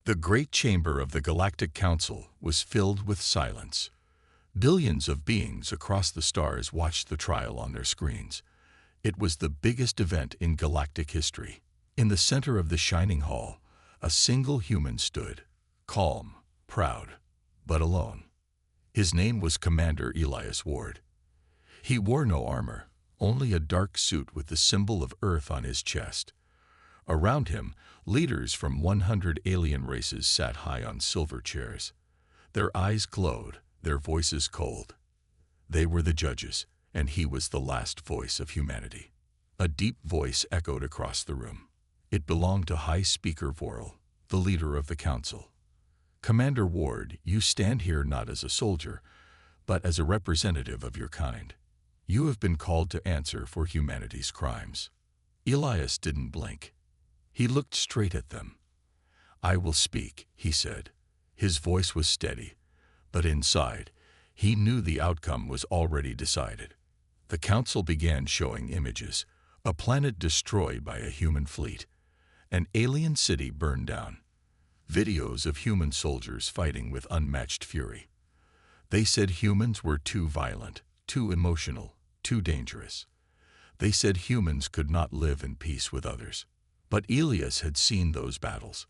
The great chamber of the Galactic Council was filled with silence. Billions of beings across the stars watched the trial on their screens. It was the biggest event in galactic history. In the center of the shining hall, a single human stood, calm, proud, but alone. His name was Commander Elias Ward. He wore no armor, only a dark suit with the symbol of Earth on his chest. Around him, leaders from 100 alien races sat high on silver chairs. Their eyes glowed, their voices cold. They were the judges, and he was the last voice of humanity. A deep voice echoed across the room. It belonged to High Speaker Vorel, the leader of the council. Commander Ward, you stand here not as a soldier, but as a representative of your kind. You have been called to answer for humanity's crimes. Elias didn't blink. He looked straight at them. I will speak, he said. His voice was steady, but inside, he knew the outcome was already decided. The council began showing images: a planet destroyed by a human fleet, an alien city burned down, videos of human soldiers fighting with unmatched fury. They said humans were too violent, too emotional, too dangerous. They said humans could not live in peace with others. But Elias had seen those battles.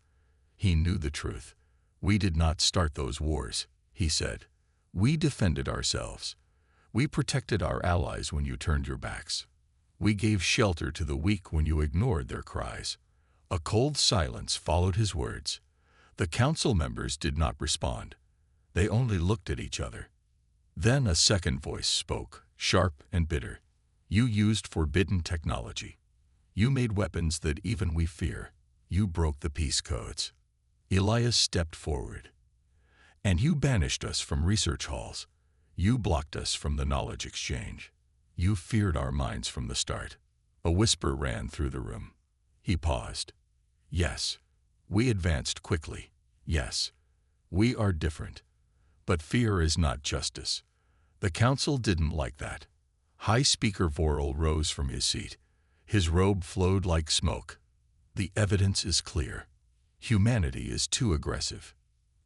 He knew the truth. We did not start those wars, he said. We defended ourselves. We protected our allies when you turned your backs. We gave shelter to the weak when you ignored their cries. A cold silence followed his words. The council members did not respond. They only looked at each other. Then a second voice spoke, sharp and bitter. You used forbidden technology. You made weapons that even we fear. You broke the peace codes. Elias stepped forward. And you banished us from research halls. You blocked us from the knowledge exchange. You feared our minds from the start. A whisper ran through the room. He paused. Yes, we advanced quickly. Yes, we are different. But fear is not justice. The council didn't like that. High Speaker Vorel rose from his seat. His robe flowed like smoke. The evidence is clear. Humanity is too aggressive,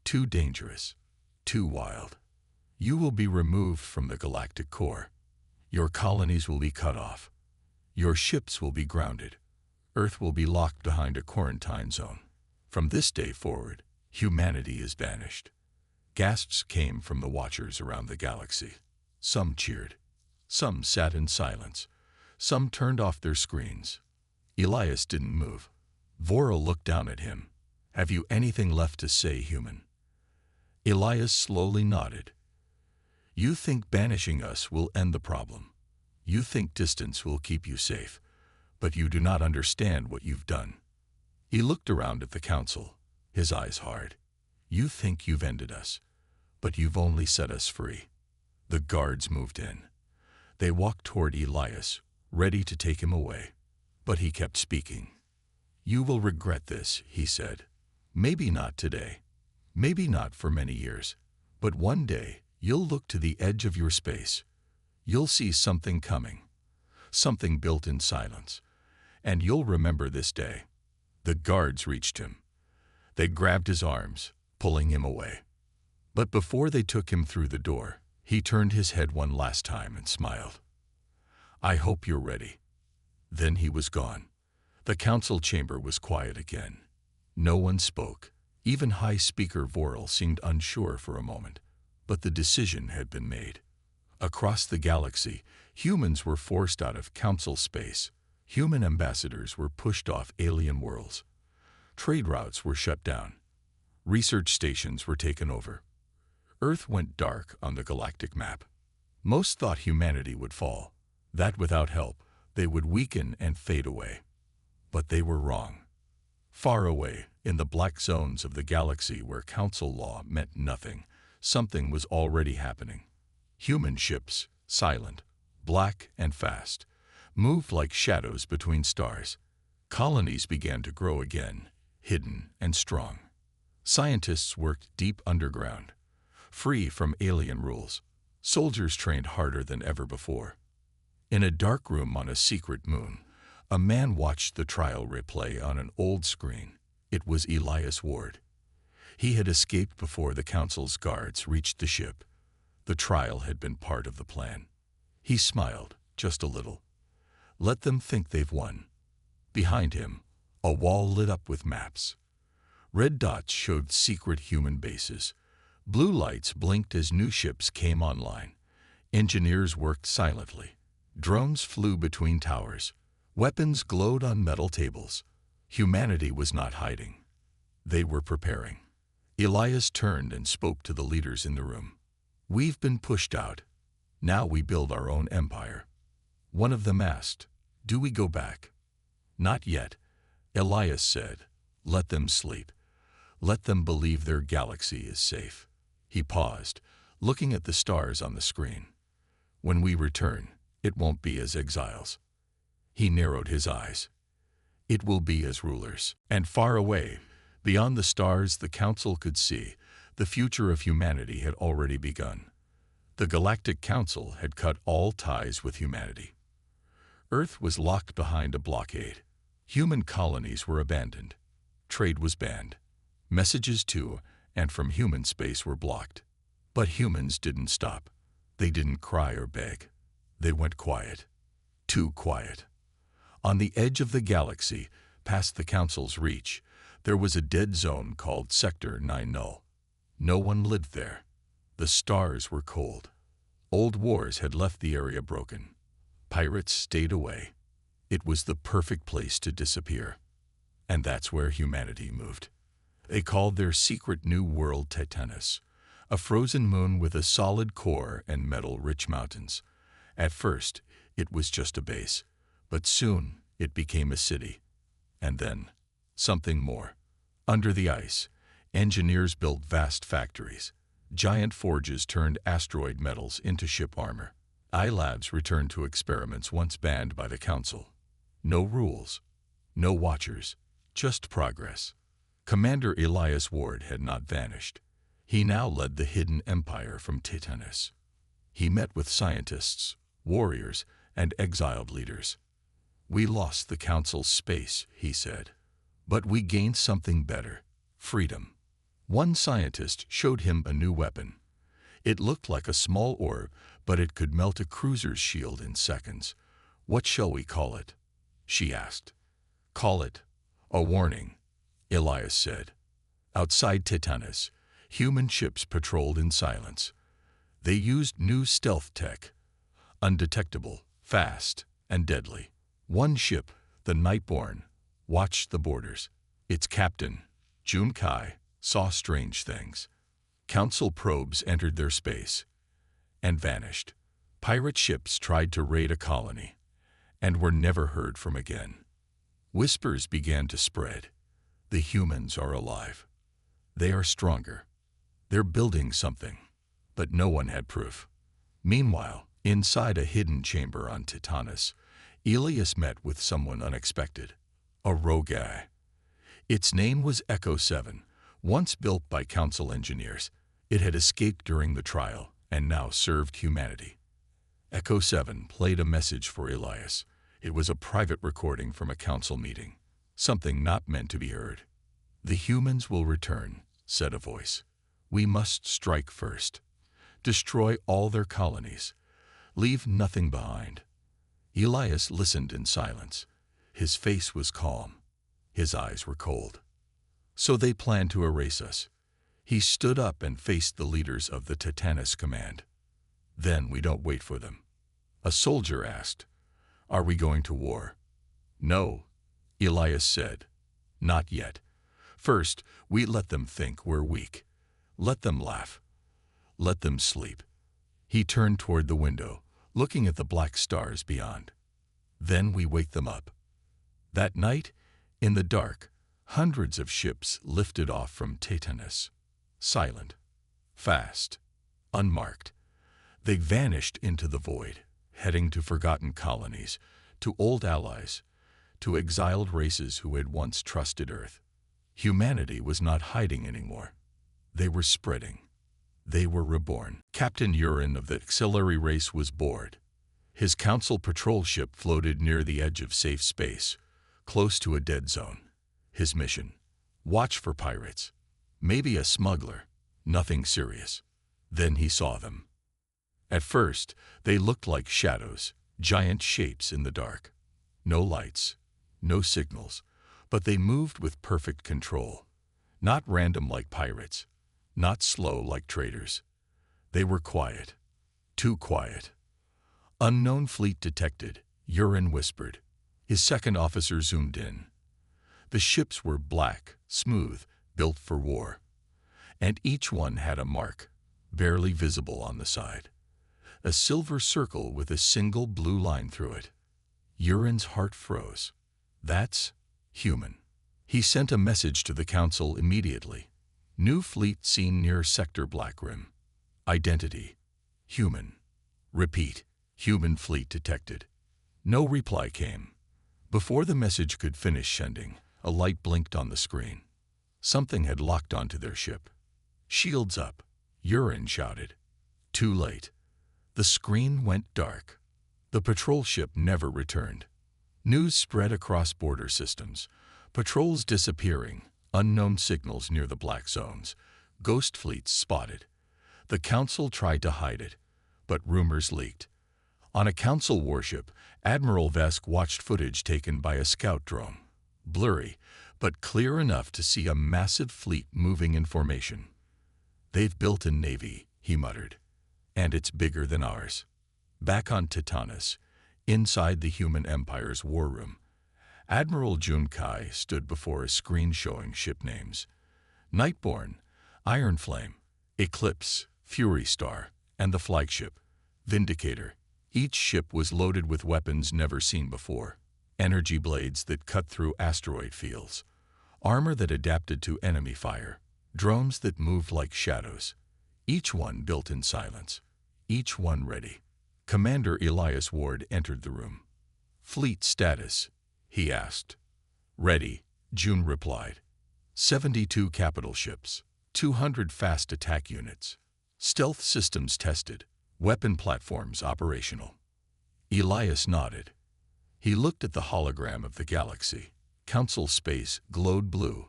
too dangerous, too wild. You will be removed from the galactic core. Your colonies will be cut off. Your ships will be grounded. Earth will be locked behind a quarantine zone. From this day forward, humanity is banished. Gasps came from the watchers around the galaxy. Some cheered. Some sat in silence. Some turned off their screens. Elias didn't move. Vorel looked down at him. Have you anything left to say, human? Elias slowly nodded. You think banishing us will end the problem. You think distance will keep you safe, but you do not understand what you've done. He looked around at the council, his eyes hard. You think you've ended us, but you've only set us free. The guards moved in. They walked toward Elias, ready to take him away, but he kept speaking. You will regret this, he said. Maybe not today, maybe not for many years, but one day you'll look to the edge of your space. You'll see something coming, something built in silence, and you'll remember this day. The guards reached him. They grabbed his arms, pulling him away. But before they took him through the door, he turned his head one last time and smiled. I hope you're ready. Then he was gone. The council chamber was quiet again. No one spoke. Even High Speaker Vorel seemed unsure for a moment, but the decision had been made. Across the galaxy, humans were forced out of council space. Human ambassadors were pushed off alien worlds. Trade routes were shut down. Research stations were taken over. Earth went dark on the galactic map. Most thought humanity would fall, that without help, they would weaken and fade away. But they were wrong. Far away, in the black zones of the galaxy where council law meant nothing, something was already happening. Human ships, silent, black and fast, moved like shadows between stars. Colonies began to grow again, hidden and strong. Scientists worked deep underground, free from alien rules. Soldiers trained harder than ever before. In a dark room on a secret moon, a man watched the trial replay on an old screen. It was Elias Ward. He had escaped before the Council's guards reached the ship. The trial had been part of the plan. He smiled, just a little. Let them think they've won. Behind him, a wall lit up with maps. Red dots showed secret human bases. Blue lights blinked as new ships came online. Engineers worked silently. Drones flew between towers. Weapons glowed on metal tables. Humanity was not hiding. They were preparing. Elias turned and spoke to the leaders in the room. We've been pushed out. Now we build our own empire. One of them asked, do we go back? Not yet. Elias said, let them sleep. Let them believe their galaxy is safe. He paused, looking at the stars on the screen. When we return, it won't be as exiles. He narrowed his eyes. It will be as rulers. And far away, beyond the stars the Council could see, the future of humanity had already begun. The Galactic Council had cut all ties with humanity. Earth was locked behind a blockade. Human colonies were abandoned. Trade was banned. Messages to and from human space were blocked. But humans didn't stop. They didn't cry or beg. They went quiet. Too quiet. On the edge of the galaxy, past the Council's reach, there was a dead zone called Sector 9 Null. No one lived there. The stars were cold. Old wars had left the area broken. Pirates stayed away. It was the perfect place to disappear. And that's where humanity moved. They called their secret new world Titanus, a frozen moon with a solid core and metal-rich mountains. At first, it was just a base, but soon it became a city. And then, something more. Under the ice, engineers built vast factories. Giant forges turned asteroid metals into ship armor. I-labs returned to experiments once banned by the Council. No rules, no watchers, just progress. Commander Elias Ward had not vanished. He now led the hidden empire from Titanus. He met with scientists, warriors, and exiled leaders. We lost the Council's space, he said. But we gained something better, freedom. One scientist showed him a new weapon. It looked like a small orb, but it could melt a cruiser's shield in seconds. What shall we call it? She asked. Call it a warning, Elias said. Outside Titanus, human ships patrolled in silence. They used new stealth tech, undetectable, fast, and deadly. One ship, the Nightborn, watched the borders. Its captain, Jun Kai, saw strange things. Council probes entered their space and vanished. Pirate ships tried to raid a colony and were never heard from again. Whispers began to spread. The humans are alive. They are stronger. They're building something, but no one had proof. Meanwhile, inside a hidden chamber on Titanus, Elias met with someone unexpected, a rogue guy. Its name was Echo 7, once built by Council engineers. It had escaped during the trial and now served humanity. Echo 7 played a message for Elias. It was a private recording from a Council meeting, something not meant to be heard. The humans will return, said a voice. We must strike first. Destroy all their colonies. Leave nothing behind. Elias listened in silence. His face was calm. His eyes were cold. So they plan to erase us. He stood up and faced the leaders of the Titanus command. Then we don't wait for them. A soldier asked, Are we going to war? No, Elias said. Not yet. First, we let them think we're weak. Let them laugh. Let them sleep. He turned toward the window, looking at the black stars beyond. Then we wake them up. That night, in the dark, hundreds of ships lifted off from Titanus. Silent, fast, unmarked. They vanished into the void, heading to forgotten colonies, to old allies, to exiled races who had once trusted Earth. Humanity was not hiding anymore. They were spreading. They were reborn. Captain Urin of the auxiliary race was bored. His Council patrol ship floated near the edge of safe space, close to a dead zone. His mission: watch for pirates. Maybe a smuggler. Nothing serious. Then he saw them. At first, they looked like shadows, giant shapes in the dark. No lights, no signals, but they moved with perfect control. Not random like pirates, not slow like traders. They were quiet. Too quiet. Unknown fleet detected, Urin whispered. His second officer zoomed in. The ships were black, smooth, built for war. And each one had a mark, barely visible on the side. A silver circle with a single blue line through it. Urin's heart froze. That's human. He sent a message to the Council immediately. New fleet seen near Sector Black Rim. Identity. Human. Repeat. Human fleet detected. No reply came. Before the message could finish sending, a light blinked on the screen. Something had locked onto their ship. Shields up, Urin shouted. Too late. The screen went dark. The patrol ship never returned. News spread across border systems. Patrols disappearing, unknown signals near the black zones, ghost fleets spotted. The Council tried to hide it, but rumors leaked. On a Council warship, Admiral Vesk watched footage taken by a scout drone. Blurry, but clear enough to see a massive fleet moving in formation. They've built a navy, he muttered, and it's bigger than ours. Back on Titanus, inside the human empire's war room, Admiral Junkai stood before a screen showing ship names. Nightborn, Ironflame, Eclipse, Fury Star, and the flagship, Vindicator. Each ship was loaded with weapons never seen before. Energy blades that cut through asteroid fields. Armor that adapted to enemy fire. Drones that moved like shadows. Each one built in silence. Each one ready. Commander Elias Ward entered the room. Fleet status, he asked. Ready, June replied. 72 capital ships. 200 fast attack units. Stealth systems tested. Weapon platforms operational. Elias nodded. He looked at the hologram of the galaxy. Council space glowed blue.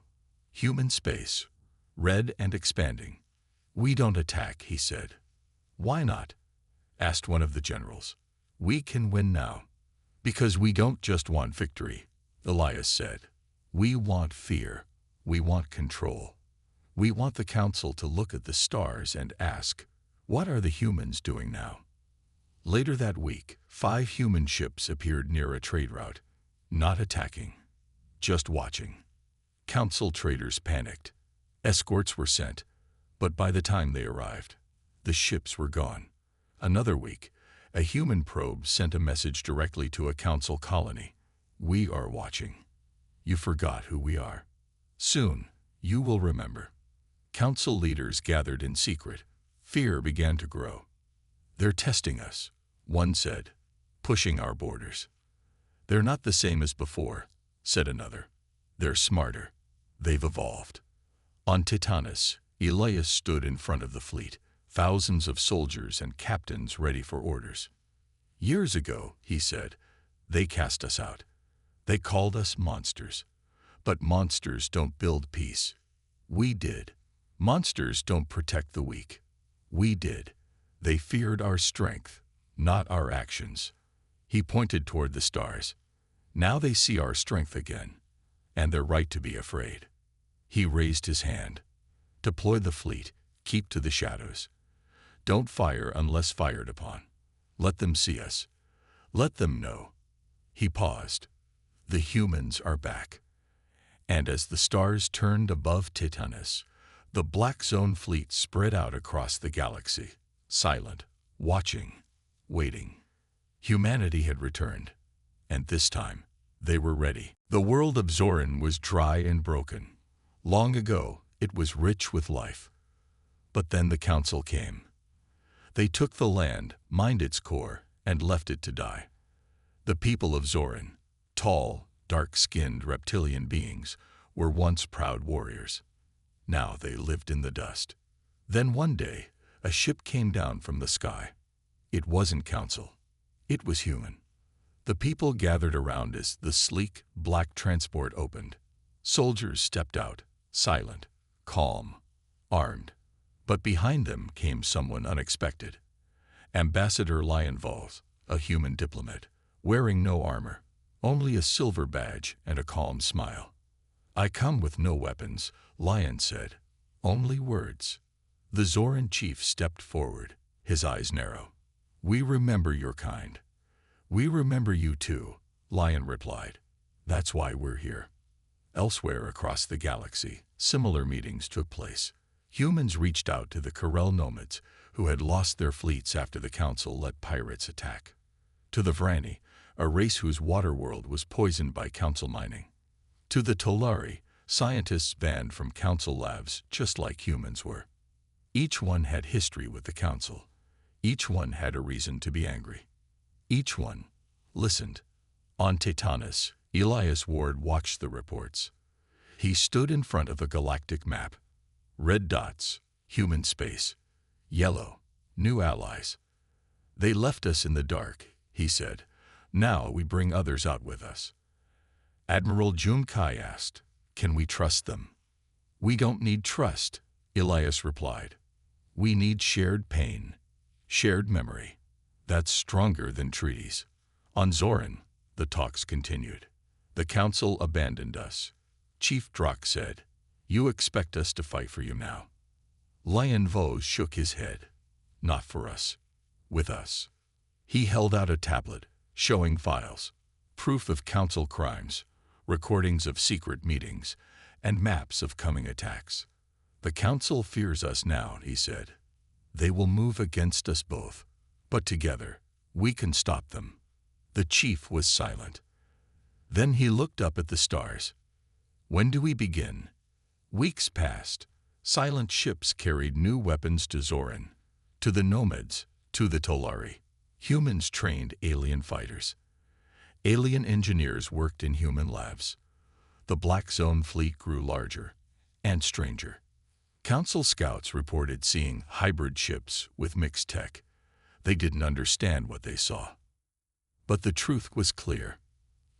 Human space, red and expanding. We don't attack, he said. Why not? Asked one of the generals. We can win now. Because we don't just want victory, Elias said. We want fear. We want control. We want the Council to look at the stars and ask, what are the humans doing now? Later that week, 5 human ships appeared near a trade route, not attacking, just watching. Council traders panicked. Escorts were sent, but by the time they arrived, the ships were gone. Another week, a human probe sent a message directly to a Council colony. We are watching. You forgot who we are. Soon, you will remember. Council leaders gathered in secret. Fear began to grow. They're testing us, one said, pushing our borders. They're not the same as before, said another. They're smarter. They've evolved. On Titanus, Elias stood in front of the fleet, thousands of soldiers and captains ready for orders. Years ago, he said, they cast us out. They called us monsters. But monsters don't build peace. We did. Monsters don't protect the weak. We did. They feared our strength, not our actions. He pointed toward the stars. Now they see our strength again, and they're right to be afraid. He raised his hand. Deploy the fleet, keep to the shadows. Don't fire unless fired upon. Let them see us. Let them know. He paused. The humans are back. And as the stars turned above Titanus, the Black Zone fleet spread out across the galaxy, silent, watching, waiting. Humanity had returned, and this time, they were ready. The world of Zorin was dry and broken. Long ago, it was rich with life. But then the Council came. They took the land, mined its core, and left it to die. The people of Zorin, tall, dark-skinned reptilian beings, were once proud warriors. Now they lived in the dust. Then one day, a ship came down from the sky. It wasn't Council. It was human. The people gathered around as the sleek, black transport opened. Soldiers stepped out, silent, calm, armed. But behind them came someone unexpected. Ambassador Lionvolz, a human diplomat, wearing no armor, only a silver badge and a calm smile. "I come with no weapons," Lion said. "Only words." The Zoran chief stepped forward, his eyes narrow. "We remember your kind." "We remember you too," Lion replied. "That's why we're here." Elsewhere across the galaxy, similar meetings took place. Humans reached out to the Corel nomads who had lost their fleets after the Council let pirates attack. To the Vrani, a race whose water world was poisoned by Council mining. To the Tolari, scientists banned from Council labs just like humans were. Each one had history with the Council. Each one had a reason to be angry. Each one listened. On Titanus, Elias Ward watched the reports. He stood in front of a galactic map. Red dots, human space. Yellow, new allies. "They left us in the dark," he said. "Now we bring others out with us." Admiral Junkai asked, "Can we trust them?" "We don't need trust," Elias replied. "We need shared pain, shared memory. That's stronger than treaties." On Zoran, the talks continued. "The Council abandoned us," Chief Drock said. "You expect us to fight for you now." Lion Vos shook his head. "Not for us. With us." He held out a tablet, showing files, proof of Council crimes, recordings of secret meetings, and maps of coming attacks. "The Council fears us now," he said. "They will move against us both, but together we can stop them." The chief was silent. Then he looked up at the stars. "When do we begin?" Weeks passed. Silent ships carried new weapons to Zoran, to the nomads, to the Tolari. Humans trained alien fighters. Alien engineers worked in human labs. The Black Zone fleet grew larger and stranger. Council scouts reported seeing hybrid ships with mixed tech. They didn't understand what they saw. But the truth was clear.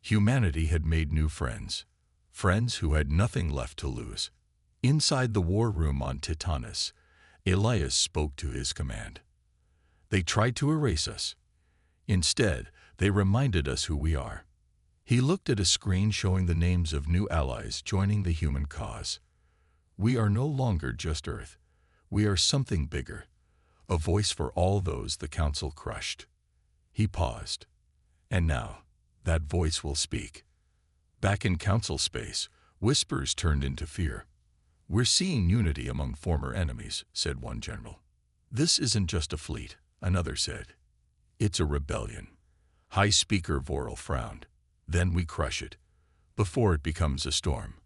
Humanity had made new friends, friends who had nothing left to lose. Inside the war room on Titanus, Elias spoke to his command. "They tried to erase us. Instead, they reminded us who we are." He looked at a screen showing the names of new allies joining the human cause. "We are no longer just Earth. We are something bigger, a voice for all those the Council crushed." He paused. "And now, that voice will speak." Back in Council space, whispers turned into fear. "We're seeing unity among former enemies," said one general. "This isn't just a fleet," another said. "It's a rebellion." High Speaker Vorel frowned. "Then we crush it, before it becomes a storm."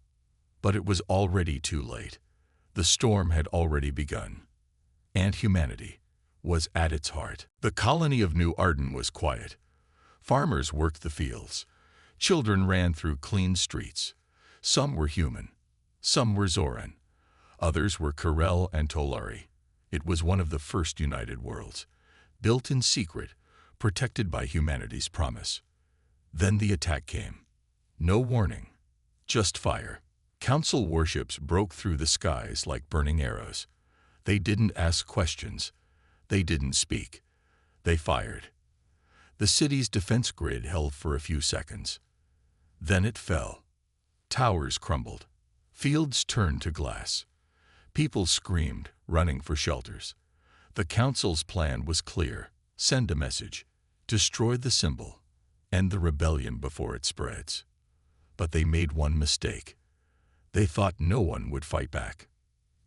But it was already too late. The storm had already begun. And humanity was at its heart. The colony of New Arden was quiet. Farmers worked the fields. Children ran through clean streets. Some were human. Some were Zoran. Others were Corel and Tolari. It was one of the first united worlds, built in secret, protected by humanity's promise. Then the attack came. No warning, just fire. Council warships broke through the skies like burning arrows. They didn't ask questions. They didn't speak. They fired. The city's defense grid held for a few seconds. Then it fell. Towers crumbled. Fields turned to glass. People screamed, running for shelters. The Council's plan was clear. Send a message. Destroy the symbol. End the rebellion before it spreads. But they made one mistake. They thought no one would fight back.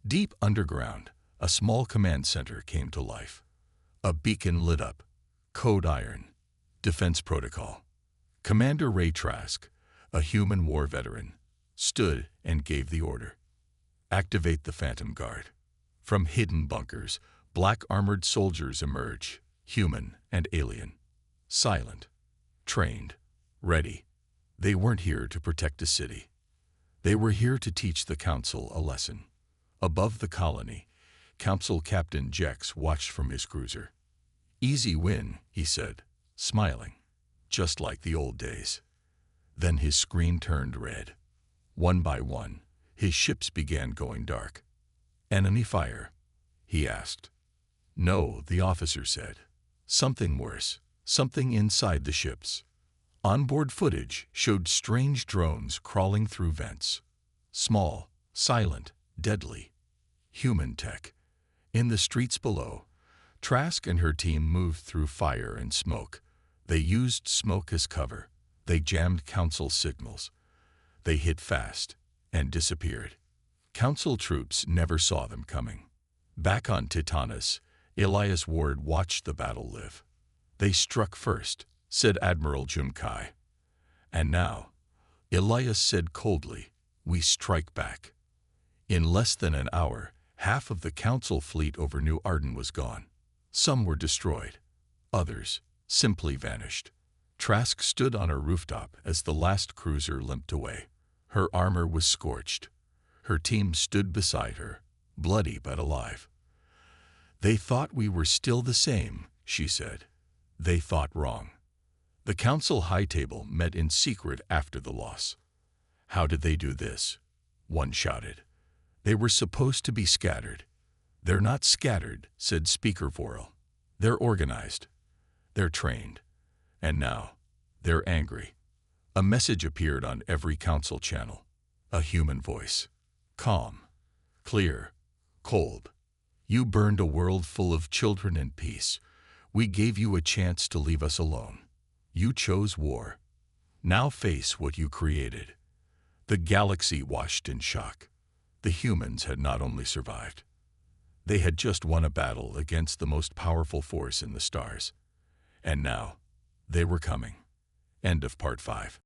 Deep underground, a small command center came to life. A beacon lit up. Code Iron. Defense Protocol. Commander Ray Trask, a human war veteran, stood and gave the order. Activate the Phantom Guard. From hidden bunkers, black armored soldiers emerge, human and alien. Silent, trained, ready. They weren't here to protect a city. They were here to teach the Council a lesson. Above the colony, Council Captain Jex watched from his cruiser. "Easy win," he said, smiling, just like the old days. Then his screen turned red. One by one, his ships began going dark. Enemy fire? He asked. No, the officer said. Something worse, something inside the ships. Onboard footage showed strange drones crawling through vents. Small, silent, deadly. Human tech. In the streets below, Trask and her team moved through fire and smoke. They used smoke as cover. They jammed Council signals. They hit fast and disappeared. Council troops never saw them coming. Back on Titanus, Elias Ward watched the battle live. They struck first, said Admiral Junkai. And now, Elias said coldly, we strike back. In less than an hour, half of the Council fleet over New Arden was gone. Some were destroyed. Others simply vanished. Trask stood on her rooftop as the last cruiser limped away. Her armor was scorched. Her team stood beside her, bloody but alive. They thought we were still the same, she said. They thought wrong. The Council High Table met in secret after the loss. How did they do this? One shouted. They were supposed to be scattered. They're not scattered, said Speaker Vorel. They're organized. They're trained. And now, they're angry. A message appeared on every Council channel. A human voice. Calm. Clear. Cold. You burned a world full of children and peace. We gave you a chance to leave us alone. You chose war. Now face what you created. The galaxy watched in shock. The humans had not only survived. They had just won a battle against the most powerful force in the stars. And now, they were coming. End of Part 5.